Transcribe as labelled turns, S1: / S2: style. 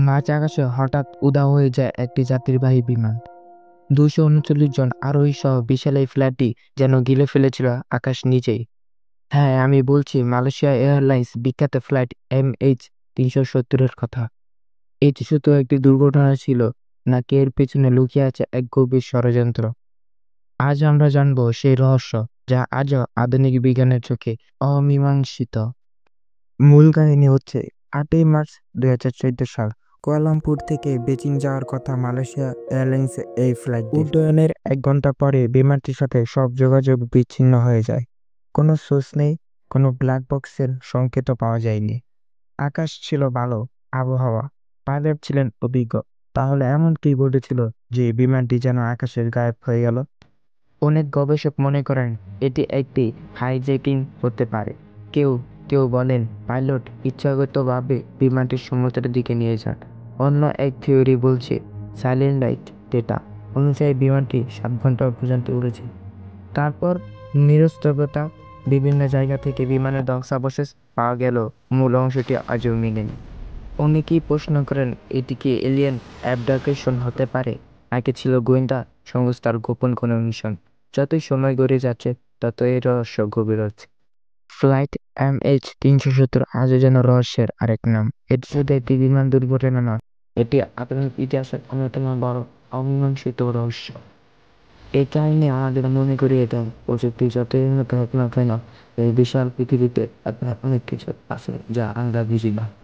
S1: মাঝ আকাশে হঠাৎ উধাও হয়ে যায় একটি যাত্রীবাহী বিমান। ২৩৯ জন আরোহী সহ বিশাল এই ফ্লাইটটি যেন গিলে ফেলেছিল আকাশ নিজেই। হ্যাঁ, আমি বলছি মালয়েশিয়া এয়ারলাইন্স বিখ্যাত ফ্লাইট MH370 এর কথা। এটি শুধু একটি দুর্ঘটনা ছিল, নাকি এর পেছনে লুকিয়ে আছে এক গভীর ষড়যন্ত্র? আজ আমরা জানবো সেই রহস্য, যা আজও আধুনিক বিজ্ঞানের চোখে অমীমাংসিত। মূল কাহিনী হচ্ছে ৮ই মার্চ ২০১৪ সাল কুয়ালালামপুর থেকে বেজিং যাওয়ার কথা মালয়েশিয়া এয়ারলাইন্সের এই ফ্লাইট উড্ডয়নের ১ ঘন্টা পরে বিমানটির সাথে সব যোগাযোগ বিচ্ছিন্ন হয়ে যায়। কোনো সোর্স নেই, কোনো ব্ল্যাক বক্সের সংকেতও পাওয়া যায়নি। আকাশ ছিল ভালো, আবহাওয়া, পাইলট ছিলেন অভিজ্ঞ। তাহলে এমন কি ঘটেছিল যে বিমানটি যেন আকাশের গায়েব হয়ে গেল? অনেক গবেষক মনে করেন এটি একটি হাইজ্যাকিং হতে পারে। কেউ কেউ বলেন পাইলট ইচ্ছাগতভাবে বিমানটি সমুদ্রের দিকে নিয়ে যান। অন্য এক থিওরি বলছে সাইলেন্ট লাইট ডেটা অনুযায়ী বিমানটি ৭ ঘন্টা পর্যন্ত উড়েছে। তারপর নিরস্তরতা, বিভিন্ন জায়গা থেকে বিমানের ধ্বংসাবশেষ পাওয়া গেল, মূল অংশটি আজও মেলেনি। অনেকেই প্রশ্ন করেন এটি কি এলিয়েন অ্যাবডাকশন হতে পারে, নাকি ছিল গোয়েন্দা সংস্থার গোপন কোনো মিশন। যতই সময় গড়িয়ে যাচ্ছে তত এই রহস্য গভীর হচ্ছে। ফ্লাইট MH370 আজও যেন রহস্যের আরেক নাম। এটি শুধু একটি বিমান দুর্ঘটনা নয়, এটি আধুনিক ইতিহাসের অন্যতম বড় অমীমাংসিত রহস্য। এই কাহিনী আমাদের মনে করিয়ে দেয় প্রযুক্তি যতই উন্নত হোক না কেন, এই বিশাল পৃথিবীতে আপনার অনেক কিছু আছে যা আমরা বুঝি না।